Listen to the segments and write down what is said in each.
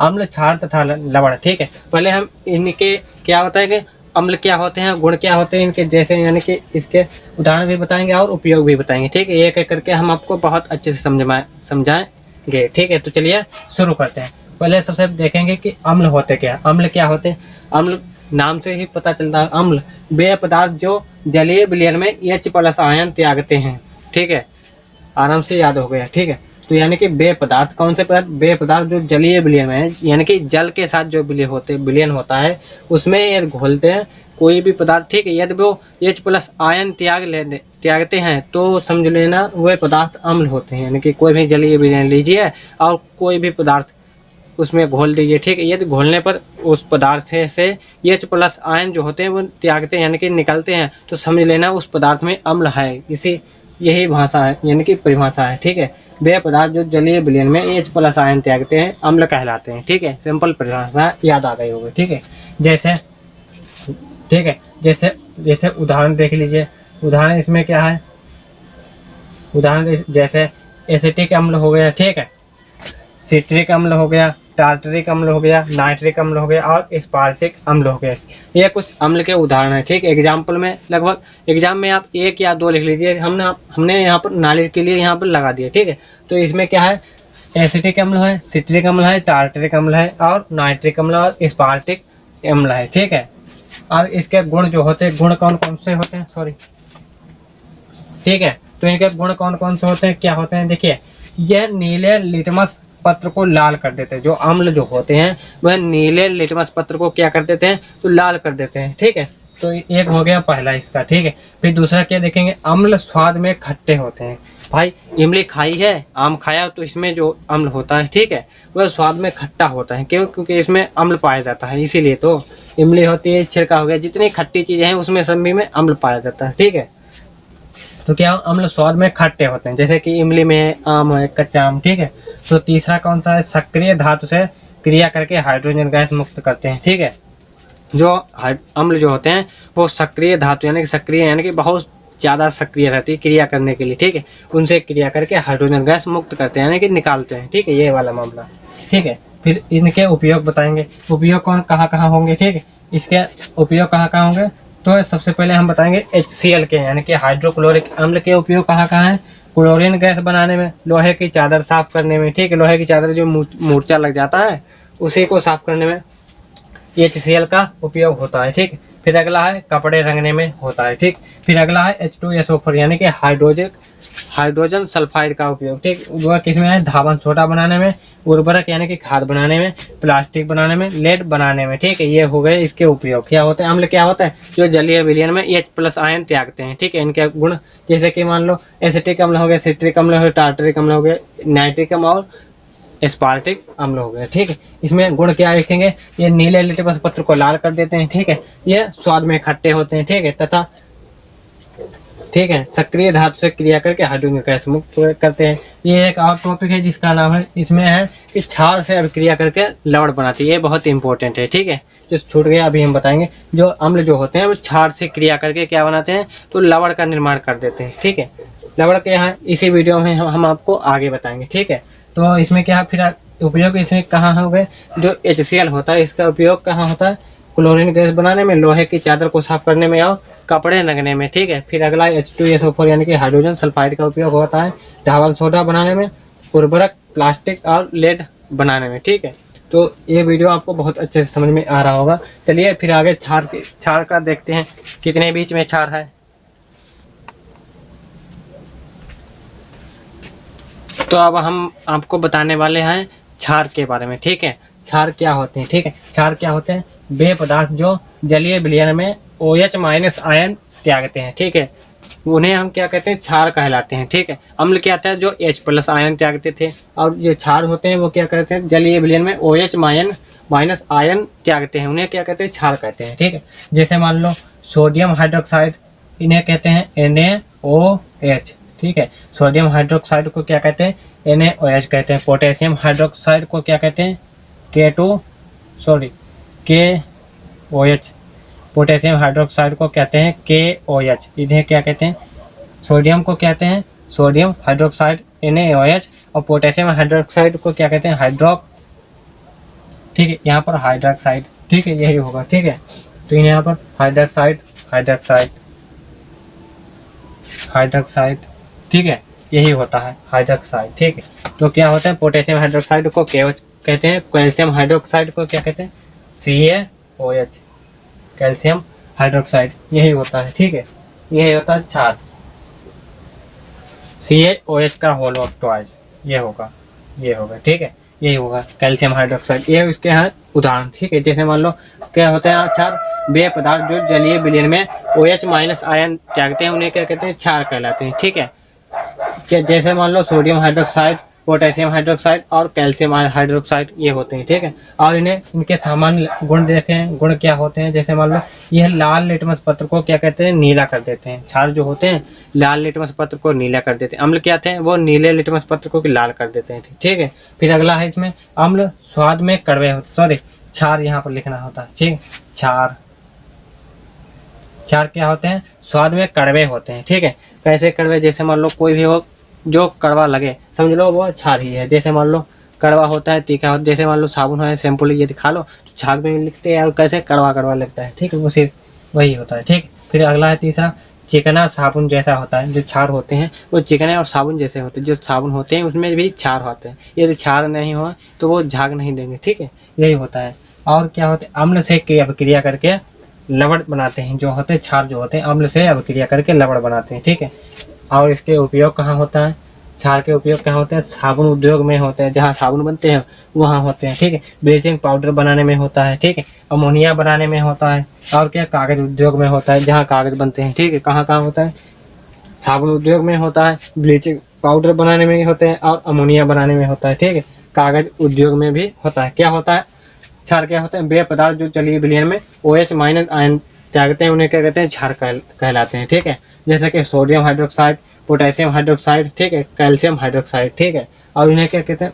अम्ल, क्षार तथा लवण। ठीक है, पहले हम इनके क्या बताएंगे, अम्ल क्या होते हैं, गुण क्या होते हैं इनके, जैसे यानी कि इसके उदाहरण भी बताएंगे और उपयोग भी बताएंगे। ठीक है, एक एक करके हम आपको बहुत अच्छे से समझाएंगे। ठीक है, तो चलिए शुरू करते हैं। पहले सबसे देखेंगे कि अम्ल होते क्या, अम्ल क्या होते हैं। अम्ल नाम से ही पता चलता है, अम्ल वे पदार्थ जो जलीय विलयन में H+ आयन त्यागते हैं। ठीक है, आराम से याद हो गया। ठीक है, तो यानी कि बे पदार्थ, कौन से पदार्थ, बे पदार्थ जो जलीय विलयन में है, यानी कि जल के साथ जो विलयन होता है उसमें यदि घोलते हैं कोई भी पदार्थ। ठीक है, यदि वो H+ आयन त्यागते हैं तो समझ लेना वे पदार्थ अम्ल होते हैं। यानी कि कोई भी जलीय विलयन लीजिए और कोई भी पदार्थ उसमें घोल दीजिए। ठीक है, यदि घोलने पर उस पदार्थ से H+ आयन जो होते हैं वो त्यागते हैं यानी कि निकलते हैं, तो समझ लेना उस पदार्थ में अम्ल है। इसी यही भाषा है, यानी कि परिभाषा है। ठीक है, वे पदार्थ जो जलीय विलयन में H+ आयन त्यागते हैं अम्ल कहलाते हैं। ठीक है, सिंपल परिभाषा याद आ गई होगी। ठीक है, जैसे ठीक है, जैसे जैसे उदाहरण देख लीजिए। उदाहरण इसमें क्या है, उदाहरण जैसे एसिटिक अम्ल हो गया। ठीक है, सिट्रिक अम्ल हो गया, टार्टरिक अम्ल हो गया, नाइट्रिक अम्ल हो गया और स्पार्टिक अम्ल हो गया। ये कुछ अम्ल के उदाहरण है। ठीक है, एग्जाम्पल में लगभग एग्जाम में आप 1 या 2 लिख लीजिए, हमने यहाँ पर नॉलेज के लिए यहाँ पर लगा दिया। ठीक है, तो इसमें क्या है, एसिटिक अम्ल है, सिट्रिक अम्ल है, टार्टरिक अम्ल है और नाइट्रिक अम्ल और स्पार्टिक अम्ल है। ठीक है, और इसके गुण जो होते हैं, गुण कौन कौन से होते हैं, सॉरी। ठीक है, तो इनके गुण कौन कौन से होते हैं, क्या होते हैं, देखिए। यह नीले लिटमस पत्र को लाल कर देते हैं। जो अम्ल जो होते हैं वह नीले लिटमस पत्र को क्या कर देते हैं, तो लाल कर देते हैं। ठीक है, तो एक हो गया पहला इसका। ठीक है, फिर दूसरा क्या देखेंगे, अम्ल स्वाद में खट्टे होते हैं। भाई इमली खाई है, आम खाया, तो इसमें जो अम्ल होता है, ठीक है, वह स्वाद में खट्टा होता है। क्यों, क्योंकि इसमें अम्ल पाया जाता है, इसीलिए तो इमली होती है, छिड़का हो गया, जितनी खट्टी चीजें हैं उसमें सभी में अम्ल पाया जाता है। ठीक है, तो क्या अम्ल स्वाद में खट्टे होते हैं, जैसे कि इमली में, आम है, कच्चा आम। ठीक है, तो तीसरा कौन सा है, सक्रिय धातु से क्रिया करके हाइड्रोजन गैस मुक्त करते हैं। ठीक है, जो अम्ल जो होते हैं वो सक्रिय धातु यानी कि सक्रिय यानी कि बहुत ज़्यादा सक्रिय रहती है क्रिया करने के लिए। ठीक है, उनसे क्रिया करके हाइड्रोजन गैस मुक्त करते हैं यानी कि निकालते हैं। ठीक है, ये वाला मामला। ठीक है, फिर इनके उपयोग बताएंगे, उपयोग कौन कहाँ कहाँ होंगे। ठीक है, इसके उपयोग कहाँ कहाँ होंगे, तो सबसे पहले हम बताएंगे HCl के यानी कि हाइड्रोक्लोरिक अम्ल के उपयोग कहाँ कहाँ है, क्लोरीन गैस बनाने में, लोहे की चादर साफ करने में। ठीक है, लोहे की चादर जो मूर्छा लग जाता है उसी को साफ करने में HCl का उपयोग होता है। ठीक, फिर अगला है कपड़े रंगने में होता है। ठीक, फिर अगला है H2SO4 यानी कि हाइड्रोजन सल्फाइड का उपयोग। ठीक, वह किसमें है, धावन सोडा बनाने में, उर्वरक यानी कि खाद बनाने में, प्लास्टिक बनाने में, लेड बनाने में। ठीक है, ये हो गए इसके उपयोग। क्या होते हैं, अम्ल क्या होता है, जो जलीय विलयन में H+ आयन त्यागते हैं। ठीक है, इनके गुण जैसे कि मान लो एसिटिक अम्ल हो गया, सिट्रिक अम्ल हो गया, टार्टरिक अम्ल हो गया, नाइट्रिक अम्ल और स्पार्टिक अम्ल हो गए। ठीक है, इसमें गुण क्या लिखेंगे, ये नीले लिटमस पत्र को लाल कर देते हैं। ठीक है, ये स्वाद में खट्टे होते हैं। ठीक है, तथा ठीक है, सक्रिय धातु से क्रिया करके हाइड्रोजन गैस मुक्त करते हैं। ये एक और टॉपिक है जिसका नाम है, इसमें है कि क्षार से अभिक्रिया करके लवण बनाती है। ये बहुत इंपॉर्टेंट है। ठीक है, जो छूट गया अभी हम बताएंगे। जो अम्ल जो होते हैं वो क्षार से क्रिया करके क्या बनाते हैं, तो लवण का निर्माण कर देते हैं। ठीक है, लवण के यहाँ इसी वीडियो में हम आपको आगे बताएंगे। ठीक है, तो इसमें क्या फिर उपयोग इसमें कहाँ हो गए, जो HCl होता है इसका उपयोग कहाँ होता है, क्लोरीन गैस बनाने में, लोहे की चादर को साफ करने में और कपड़े रंगने में। ठीक है, फिर अगला H2SO4 यानी कि हाइड्रोजन सल्फाइड का उपयोग होता है धावन सोडा बनाने में, उर्वरक, प्लास्टिक और लेड बनाने में। ठीक है, तो ये वीडियो आपको बहुत अच्छे से समझ में आ रहा होगा। चलिए फिर आगे क्षार का देखते हैं, कितने बीच में क्षार है। तो अब हम आपको बताने वाले हैं क्षार के बारे में। ठीक है, क्षार क्या होते हैं। ठीक है, क्षार क्या होते हैं, वे पदार्थ जो जलीय विलयन में OH- आयन त्यागते हैं। ठीक है, उन्हें हम क्या कहते हैं, क्षार कहलाते हैं। ठीक है, अम्ल क्या था, जो H+ आयन त्यागते थे, और जो क्षार होते हैं वो क्या करते हैं, जलीय विलयन में OH- आयन त्यागते हैं, उन्हें क्या कहते हैं, क्षार कहते हैं। ठीक है, जैसे मान लो सोडियम हाइड्रोक्साइड, इन्हें कहते हैं NaOH। ठीक है, सोडियम हाइड्रोक्साइड को क्या कहते हैं, NaOH कहते हैं। पोटेशियम हाइड्रोक्साइड को क्या कहते हैं, KOH। पोटेशियम हाइड्रोक्साइड को कहते हैं KOH। इन्हें क्या कहते हैं, सोडियम को कहते हैं सोडियम हाइड्रोक्साइड NaOH, और पोटेशियम हाइड्रोक्साइड को क्या कहते हैं, ठीक है। यहाँ पर हाइड्रोक्साइड, ठीक है, यही होगा, ठीक है। तो यहाँ पर हाइड्रोक्साइड, हाइड्रोक्साइड, हाइड्रोक्साइड, ठीक है, यही होता है हाइड्रोक्साइड, ठीक है। तो क्या होता है, पोटेशियम हाइड्रोक्साइड को KOH कहते हैं, कैल्शियम हाइड्रोक्साइड को क्या कहते हैं, CaOH, कैल्शियम हाइड्रोक्साइड, यही होता है, ठीक है। यही होता है क्षार, CaOH का होल ऑफ ट्वाइस, ये होगा, ये होगा, ठीक है, यही होगा कैल्शियम हाइड्रोक्साइड। ये उसके हैं उदाहरण, ठीक है। जैसे मान लो क्या होता है क्षार, वे पदार्थ जो जलीय विलयन में OH माइनस आयन त्यागते हैं उन्हें क्या कहते हैं, क्षार कहलाते हैं, ठीक है। जैसे मान लो सोडियम हाइड्रोक्साइड, पोटेशियम हाइड्रोक्साइड और कैल्शियम हाइड्रोक्साइड, ये होते हैं, ठीक है। और इन्हें इनके सामान्य गुण देखें, गुण क्या होते हैं। जैसे मान लो यह लाल लिटमस पत्र को क्या कहते हैं, नीला कर देते हैं। क्षार जो होते हैं लाल लिटमस पत्र को नीला कर देते हैं। अम्ल क्या थे, वो नीले लिटमस पत्र को लाल कर देते हैं, ठीक है। फिर अगला है इसमें अम्ल स्वाद में कड़वे होते, सॉरी क्षार यहाँ पर लिखना होता है, ठीक। क्षार, क्षार क्या होते हैं, स्वाद में कड़वे होते हैं, ठीक है। कैसे कड़वे, जैसे मान लो कोई भी हो जो कड़वा लगे, समझ लो वो क्षार ही है। जैसे मान लो कड़वा होता है, तीखा होता है, जैसे मान लो साबुन है, शैम्पू ये दिखा लो तो झाग में लिखते हैं और कैसे कड़वा कड़वा लगता है, ठीक है, वो सिर्फ वही होता है, ठीक। फिर अगला है तीसरा, चिकना साबुन जैसा होता है। जो क्षार होते हैं वो चिकने और साबुन जैसे होते हैं। जो साबुन होते हैं उसमें भी क्षार होते हैं, यदि क्षार नहीं हो तो वो झाग नहीं देंगे, ठीक है, यही होता है। और क्या होते हैं, अम्ल से अभिक्रिया करके लवण बनाते हैं। जो होते हैं क्षार जो होते हैं अम्ल से अभिक्रिया करके लवण बनाते हैं, ठीक है। और इसके उपयोग कहाँ होता है, क्षार के उपयोग कहाँ होते हैं, साबुन उद्योग में होते हैं, जहाँ साबुन बनते हैं वहाँ होते हैं, ठीक है। ब्लीचिंग पाउडर बनाने में होता है, ठीक है। अमोनिया बनाने में होता है। और क्या, कागज उद्योग में होता है, जहाँ कागज बनते हैं, ठीक है। कहाँ कहाँ होता है, साबुन उद्योग में होता है, ब्लीचिंग पाउडर बनाने में होते हैं और अमोनिया बनाने में होता है, ठीक है। कागज उद्योग में भी होता है। क्या होता है, क्षार क्या होते हैं, वे पदार्थ जो जलीय विलयन में OH माइनस आयन त्यागते हैं उन्हें क्या कहते हैं, क्षार कहलाते हैं, ठीक है। जैसे कि सोडियम हाइड्रोक्साइड, पोटेशियम हाइड्रोक्साइड, ठीक है, कैल्शियम हाइड्रोक्साइड, ठीक है। और इन्हें क्या कहते हैं,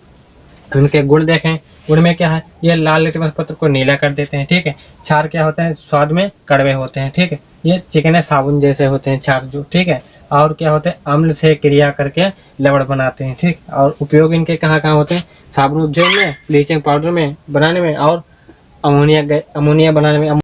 उनके गुण देखें। गुण में क्या है, ये लाल लिटमस पत्र को नीला कर देते हैं, ठीक है। क्षार क्या होता है, स्वाद में कड़वे होते हैं, ठीक है। ये चिकने साबुन जैसे होते हैं क्षार जो, ठीक है। और क्या होते हैं, अम्ल से क्रिया करके लवण बनाते हैं, ठीक। और उपयोग इनके कहाँ कहाँ होते हैं, साबुन उद्योग में, ब्लीचिंग पाउडर में बनाने में और अमोनिया बनाने में।